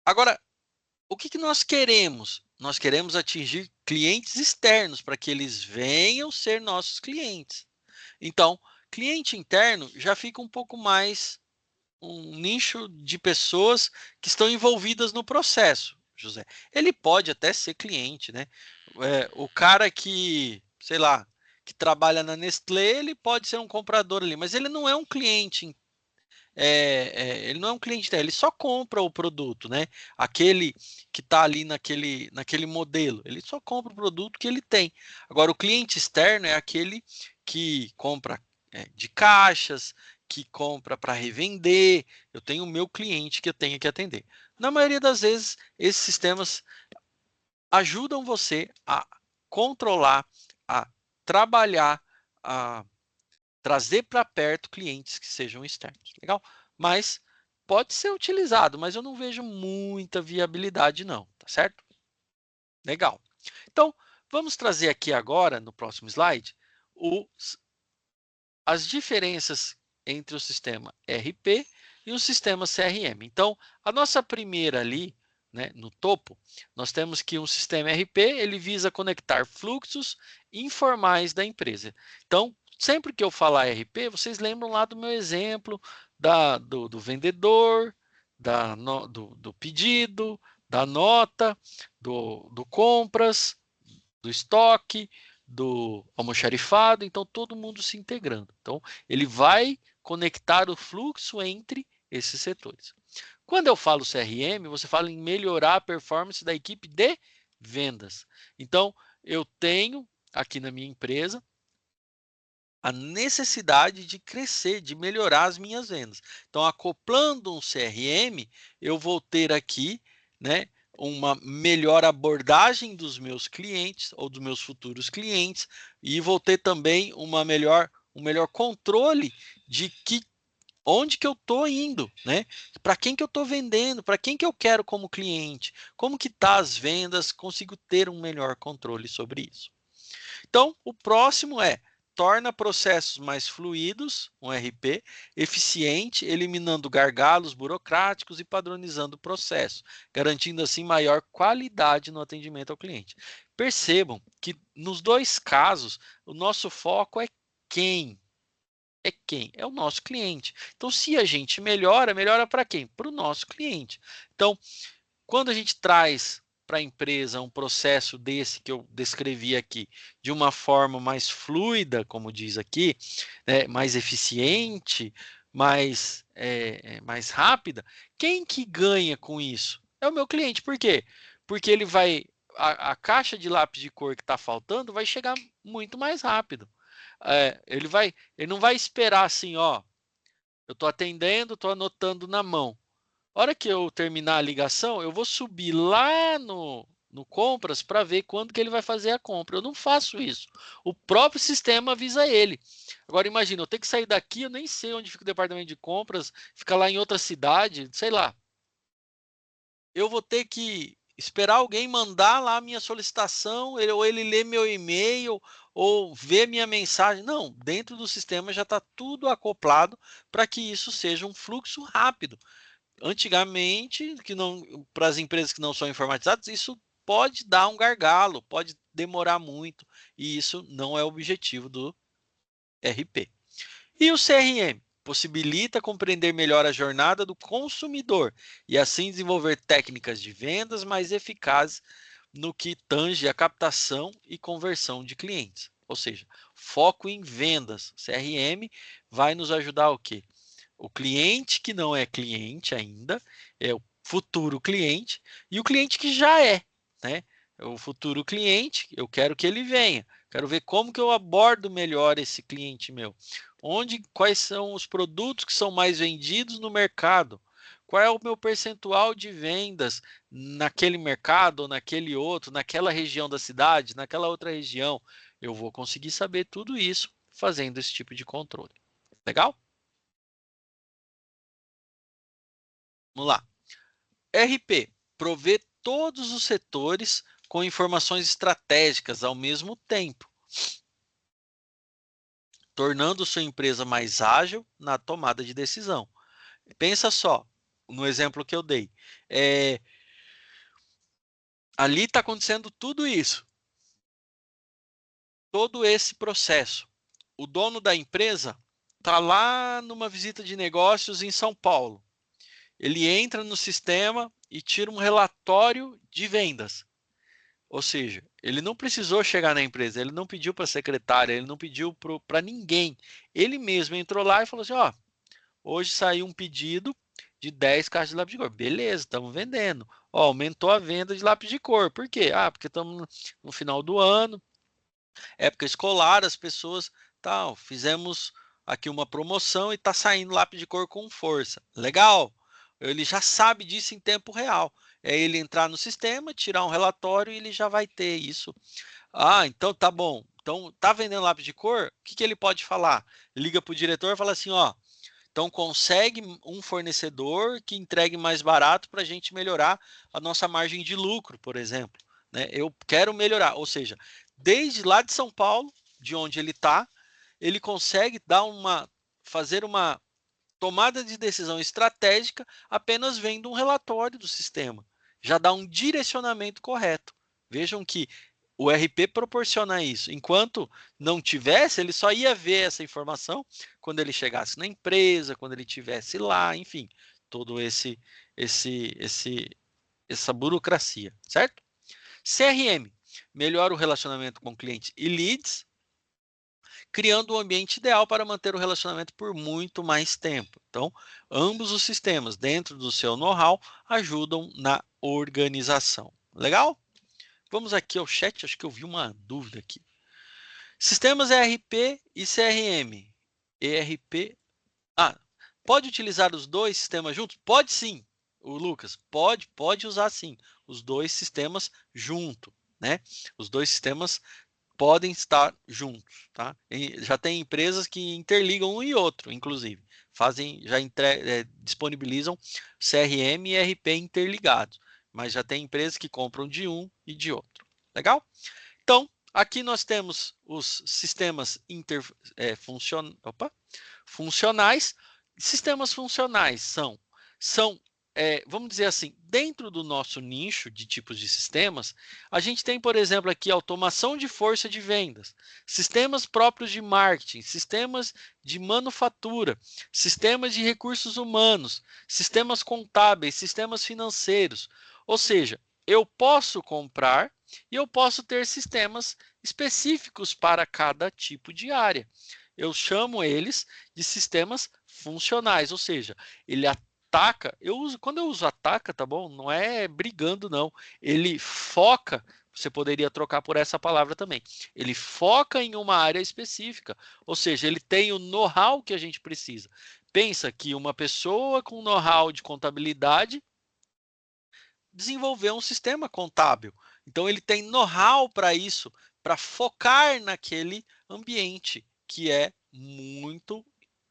Agora, o que nós queremos? Nós queremos atingir clientes externos para que eles venham ser nossos clientes. Então, cliente interno já fica um pouco mais um nicho de pessoas que estão envolvidas no processo, José. Ele pode até ser cliente, né? O cara que, sei lá, que trabalha na Nestlé, ele pode ser um comprador ali, mas ele não é um cliente. Ele não é um cliente dela, ele só compra o produto, né? Aquele que está ali naquele modelo, ele só compra o produto que ele tem. Agora, o cliente externo é aquele que compra de caixas, que compra para revender. Eu tenho o meu cliente que eu tenho que atender. Na maioria das vezes, esses sistemas ajudam você a controlar, a trabalhar, a trazer para perto clientes que sejam externos. Legal? Mas pode ser utilizado, mas eu não vejo muita viabilidade não, tá certo? Legal. Então, vamos trazer aqui agora, no próximo slide, as diferenças entre o sistema RP e o sistema CRM. Então, a nossa primeira ali, né, no topo, nós temos que um sistema RP, ele visa conectar fluxos informais da empresa. Então, sempre que eu falar RP, vocês lembram lá do meu exemplo do vendedor, do pedido, da nota, do compras, do estoque, do almoxarifado, então todo mundo se integrando. Então, ele vai conectar o fluxo entre esses setores. Quando eu falo CRM, você fala em melhorar a performance da equipe de vendas. Então, eu tenho aqui na minha empresa a necessidade de crescer, de melhorar as minhas vendas. Então, acoplando um CRM, eu vou ter aqui, né, uma melhor abordagem dos meus clientes ou dos meus futuros clientes e vou ter também um melhor controle de onde que eu estou indo, né? Para quem que eu estou vendendo, para quem que eu quero como cliente, como que tá as vendas, consigo ter um melhor controle sobre isso. Então, o próximo torna processos mais fluidos, um RP, eficiente, eliminando gargalos burocráticos e padronizando o processo, garantindo assim maior qualidade no atendimento ao cliente. Percebam que nos dois casos, o nosso foco é quem? É quem? É o nosso cliente. Então, se a gente melhora, melhora para quem? Para o nosso cliente. Então, quando a gente traz para a empresa um processo desse que eu descrevi aqui, de uma forma mais fluida, como diz aqui, né, mais eficiente, mais rápida, quem que ganha com isso? É o meu cliente. Por quê? Porque ele vai. A caixa de lápis de cor que está faltando vai chegar muito mais rápido. Ele não vai esperar assim, ó, eu estou atendendo, estou anotando na mão. A hora que eu terminar a ligação, eu vou subir lá no compras para ver quando que ele vai fazer a compra. Eu não faço isso. O próprio sistema avisa ele. Agora imagina, eu tenho que sair daqui, eu nem sei onde fica o departamento de compras, fica lá em outra cidade, sei lá. Eu vou ter que esperar alguém mandar lá a minha solicitação, ou ele ler meu e-mail, ou ver minha mensagem. Não, dentro do sistema já está tudo acoplado para que isso seja um fluxo rápido. Antigamente, para as empresas que não são informatizadas, isso pode dar um gargalo, pode demorar muito, e isso não é o objetivo do RP. E o CRM possibilita compreender melhor a jornada do consumidor e assim desenvolver técnicas de vendas mais eficazes no que tange a captação e conversão de clientes. Ou seja, foco em vendas. CRM vai nos ajudar o quê? O cliente que não é cliente ainda, é o futuro cliente, e o cliente que já é, né? O futuro cliente, eu quero que ele venha. Quero ver como que eu abordo melhor esse cliente meu. Quais são os produtos que são mais vendidos no mercado? Qual é o meu percentual de vendas naquele mercado ou naquele outro, naquela região da cidade, naquela outra região? Eu vou conseguir saber tudo isso fazendo esse tipo de controle. Legal? Vamos lá. RP, prover todos os setores com informações estratégicas ao mesmo tempo, tornando sua empresa mais ágil na tomada de decisão. Pensa só, no exemplo que eu dei. Ali está acontecendo tudo isso, todo esse processo. O dono da empresa está lá numa visita de negócios em São Paulo. Ele entra no sistema e tira um relatório de vendas. Ou seja, ele não precisou chegar na empresa, ele não pediu para a secretária, ele não pediu para ninguém. Ele mesmo entrou lá e falou assim: ó, hoje saiu um pedido de 10 caixas de lápis de cor. Beleza, estamos vendendo. Ó, aumentou a venda de lápis de cor. Por quê? Ah, porque estamos no final do ano, época escolar, as pessoas tal, fizemos aqui uma promoção e está saindo lápis de cor com força. Legal. Ele já sabe disso em tempo real. É ele entrar no sistema, tirar um relatório e ele já vai ter isso. Ah, então tá bom. Então tá vendendo lápis de cor? O que ele pode falar? Liga para o diretor e fala assim, ó. Então consegue um fornecedor que entregue mais barato para a gente melhorar a nossa margem de lucro, por exemplo. Né? Eu quero melhorar, ou seja, desde lá de São Paulo, de onde ele está, ele consegue fazer uma tomada de decisão estratégica apenas vendo um relatório do sistema. Já dá um direcionamento correto. Vejam que o RP proporciona isso. Enquanto não tivesse, ele só ia ver essa informação quando ele chegasse na empresa, quando ele estivesse lá, enfim, todo essa burocracia, certo? CRM melhora o relacionamento com clientes e leads, criando um ambiente ideal para manter o relacionamento por muito mais tempo. Então, ambos os sistemas, dentro do seu know-how, ajudam na organização. Legal? Vamos aqui ao chat, acho que eu vi uma dúvida aqui. Sistemas ERP e CRM. ERP. Ah, pode utilizar os dois sistemas juntos? Pode sim, o Lucas. Pode usar sim, os dois sistemas junto, né? Os dois sistemas podem estar juntos, tá? E já tem empresas que interligam um e outro, inclusive. Disponibilizam CRM e ERP interligados. Mas já tem empresas que compram de um e de outro. Legal? Então, aqui nós temos os sistemas funcionais. Sistemas funcionais são vamos dizer assim, dentro do nosso nicho de tipos de sistemas, a gente tem, por exemplo, aqui automação de força de vendas, sistemas próprios de marketing, sistemas de manufatura, sistemas de recursos humanos, sistemas contábeis, sistemas financeiros. Ou seja, eu posso comprar e eu posso ter sistemas específicos para cada tipo de área. Eu chamo eles de sistemas funcionais, ou seja, ele ataca, quando eu uso ataca, tá bom? Não é brigando, não. Ele foca, você poderia trocar por essa palavra também. Ele foca em uma área específica, ou seja, ele tem o know-how que a gente precisa. Pensa que uma pessoa com know-how de contabilidade desenvolveu um sistema contábil. Então ele tem know-how para isso, para focar naquele ambiente que é muito,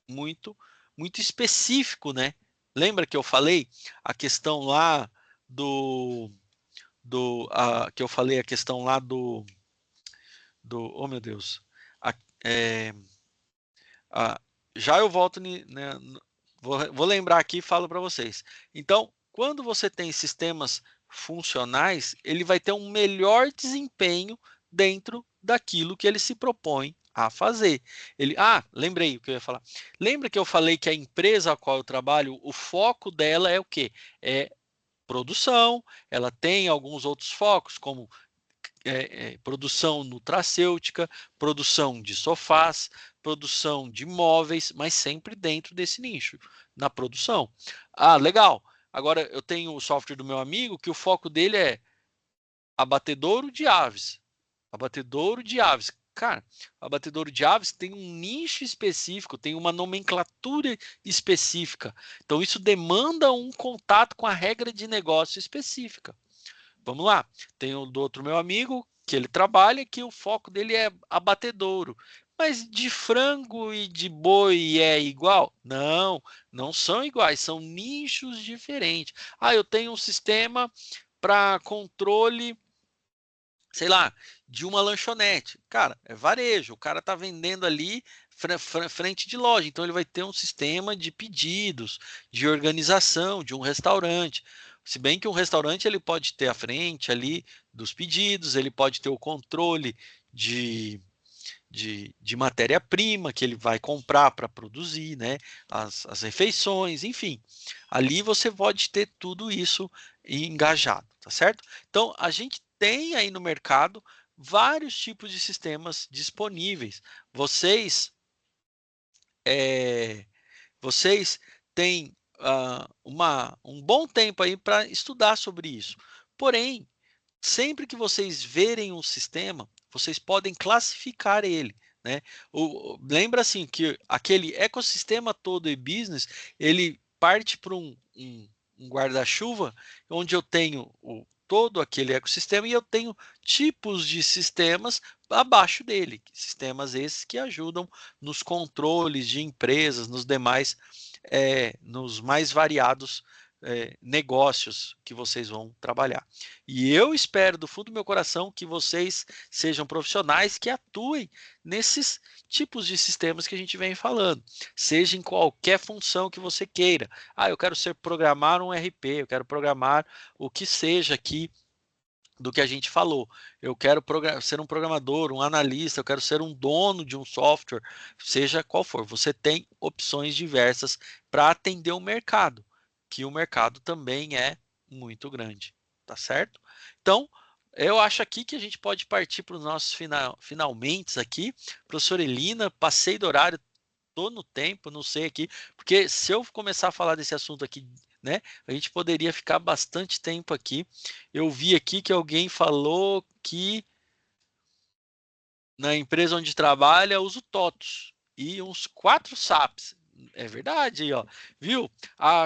muito específico, né? Lembra que eu falei a questão lá que eu falei a questão lá oh meu Deus, a, é, a, já eu volto, né, vou lembrar aqui e falo para vocês. Então, quando você tem sistemas funcionais, ele vai ter um melhor desempenho dentro daquilo que ele se propõe a fazer. Lembrei o que eu ia falar. Lembra que eu falei que a empresa a qual eu trabalho, o foco dela é o quê? É produção, ela tem alguns outros focos, como produção nutracêutica, produção de sofás, produção de móveis, mas sempre dentro desse nicho, na produção. Ah, legal. Agora eu tenho o software do meu amigo que o foco dele é abatedouro de aves. Abatedouro de aves. Cara, abatedouro de aves tem um nicho específico, tem uma nomenclatura específica. Então, isso demanda um contato com a regra de negócio específica. Vamos lá. Tem o do outro meu amigo, que ele trabalha, que o foco dele é abatedouro. Mas de frango e de boi é igual? Não, não são iguais, são nichos diferentes. Eu tenho um sistema para controle, sei lá, de uma lanchonete. Cara, é varejo, o cara está vendendo ali frente de loja, então ele vai ter um sistema de pedidos, de organização, de um restaurante. Se bem que um restaurante ele pode ter a frente ali dos pedidos, ele pode ter o controle de matéria-prima que ele vai comprar para produzir, né? As refeições, enfim. Ali você pode ter tudo isso engajado, tá certo? Então, a gente tem aí no mercado vários tipos de sistemas disponíveis. Vocês têm um bom tempo aí para estudar sobre isso. Porém, sempre que vocês verem um sistema, vocês podem classificar ele, né? Lembra assim que aquele ecossistema todo e business, ele parte para um guarda-chuva onde eu tenho todo aquele ecossistema e eu tenho tipos de sistemas abaixo dele, sistemas esses que ajudam nos controles de empresas, nos mais variados negócios que vocês vão trabalhar. E eu espero do fundo do meu coração que vocês sejam profissionais que atuem nesses tipos de sistemas que a gente vem falando, seja em qualquer função que você queira. Eu quero programar um RP, eu quero programar o que seja aqui do que a gente falou. Eu quero ser um programador, um analista, eu quero ser um dono de um software, seja qual for. Você tem opções diversas para atender o mercado, que o mercado também é muito grande, tá certo? Então, eu acho aqui que a gente pode partir para os nossos finalmente aqui. Professora Elina, passei do horário, estou no tempo, não sei aqui, porque se eu começar a falar desse assunto aqui, né, a gente poderia ficar bastante tempo aqui. Eu vi aqui que alguém falou que na empresa onde trabalha, uso TOTOS e uns 4 SAPs. É verdade aí, ó. Viu?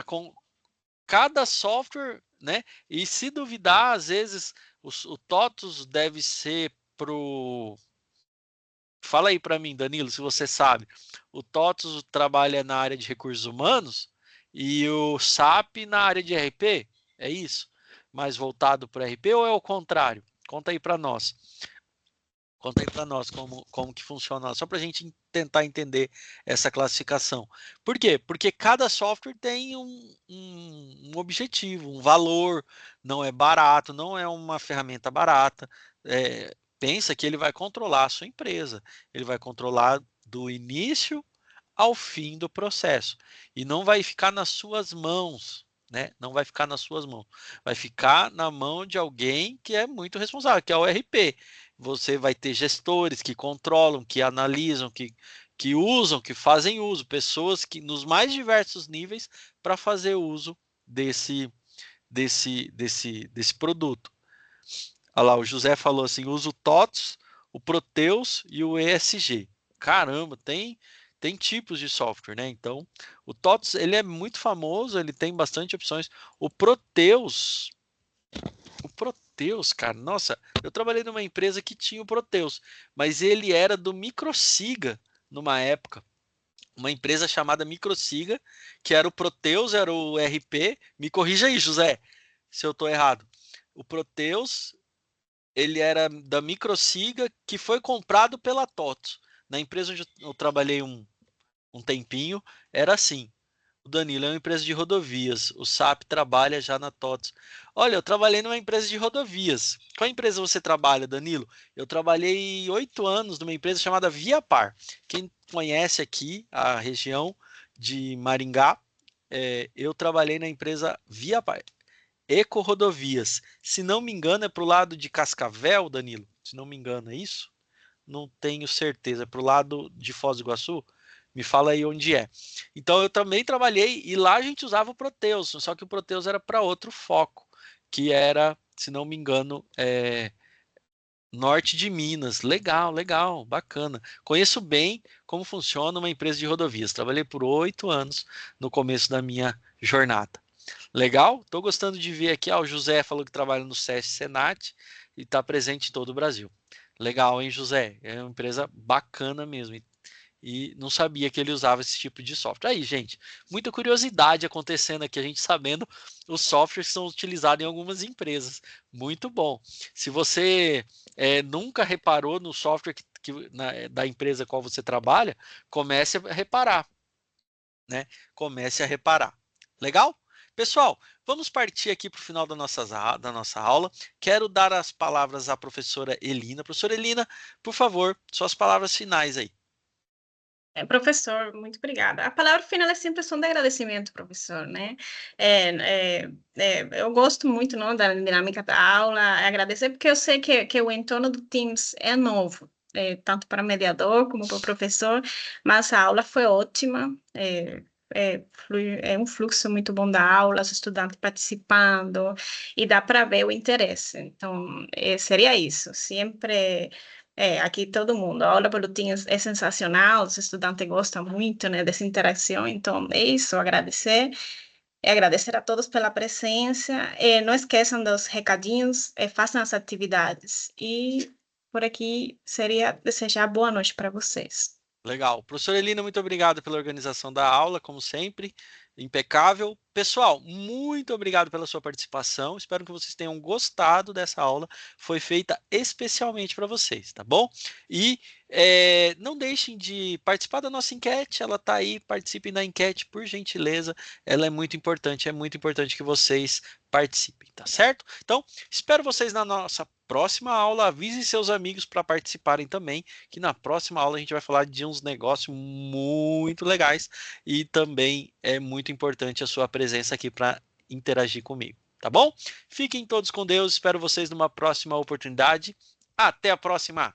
Com cada software, né? E se duvidar, às vezes o TOTOS deve ser pro. Fala aí para mim, Danilo, se você sabe. O TOTOS trabalha na área de recursos humanos e o SAP na área de RP? É isso? Mais voltado para RP ou é o contrário? Conta aí para nós. Conta aí para nós como que funciona, só para a gente tentar entender essa classificação. Por quê? Porque cada software tem um objetivo, um valor, não é barato, não é uma ferramenta barata. Pensa que ele vai controlar a sua empresa, ele vai controlar do início ao fim do processo e não vai ficar nas suas mãos. Né? Não vai ficar nas suas mãos, vai ficar na mão de alguém que é muito responsável, que é o RP. Você vai ter gestores que controlam, que analisam, que usam, que fazem uso, pessoas que nos mais diversos níveis para fazer uso desse produto. Olha lá, o José falou assim: usa o TOTS, o Proteus e o ESG. Caramba, tem tipos de software, né? Então, o TOTS ele é muito famoso, ele tem bastante opções. O Proteus, cara, nossa, eu trabalhei numa empresa que tinha o Proteus, mas ele era do Microsiga numa época. Uma empresa chamada Microsiga, que era o Proteus, era o RP. Me corrija aí, José, se eu estou errado. O Proteus, ele era da Microsiga, que foi comprado pela TOTS. Na empresa onde eu trabalhei um tempinho, era assim. O Danilo é uma empresa de rodovias. O SAP trabalha já na TOTS. Olha, eu trabalhei numa empresa de rodovias. Qual empresa você trabalha, Danilo? Eu trabalhei 8 anos numa empresa chamada Viapar. Quem conhece aqui a região de Maringá, eu trabalhei na empresa Viapar. Eco Rodovias. Se não me engano, é para o lado de Cascavel, Danilo. Se não me engano, é isso? Não tenho certeza. É para o lado de Foz do Iguaçu? Me fala aí onde é. Então eu também trabalhei e lá a gente usava o Proteus, só que o Proteus era para outro foco, que era, se não me engano, norte de Minas. Legal, legal, bacana. Conheço bem como funciona uma empresa de rodovias. Trabalhei por 8 anos no começo da minha jornada. Legal? Estou gostando de ver aqui. O José falou que trabalha no SESC Senat e está presente em todo o Brasil. Legal, hein, José? É uma empresa bacana mesmo. E não sabia que ele usava esse tipo de software. Aí, gente, muita curiosidade acontecendo aqui, a gente sabendo os softwares que são utilizados em algumas empresas. Muito bom. Se você nunca reparou no software da empresa qual você trabalha, comece a reparar, né? Comece a reparar. Legal? Pessoal, vamos partir aqui para o final da nossa aula. Quero dar as palavras à professora Elina. Professora Elina, por favor, suas palavras finais aí. Professor, muito obrigada. A palavra final é sempre som de agradecimento, professor, né? Eu gosto muito, não, da dinâmica da aula, agradecer, porque eu sei que o entorno do Teams é novo, tanto para mediador como para o professor, mas a aula foi ótima, é um fluxo muito bom da aula, os estudantes participando, e dá para ver o interesse. Então, seria isso, sempre. Aqui todo mundo, a aula pelo Teams é sensacional, os estudantes gostam muito, né, dessa interação, então é isso, agradecer a todos pela presença, não esqueçam dos recadinhos, façam as atividades, e por aqui seria desejar boa noite para vocês. Legal. Professora Elina, muito obrigado pela organização da aula, como sempre. Impecável. Pessoal, muito obrigado pela sua participação. Espero que vocês tenham gostado dessa aula. Foi feita especialmente para vocês, tá bom? E não deixem de participar da nossa enquete. Ela está aí. Participem da enquete, por gentileza. Ela é muito importante. É muito importante que vocês participem, tá certo? Então, espero vocês na nossa próxima aula. Avisem seus amigos para participarem também, que na próxima aula a gente vai falar de uns negócios muito legais e também é muito importante a sua presença aqui para interagir comigo, tá bom? Fiquem todos com Deus, espero vocês numa próxima oportunidade. Até a próxima!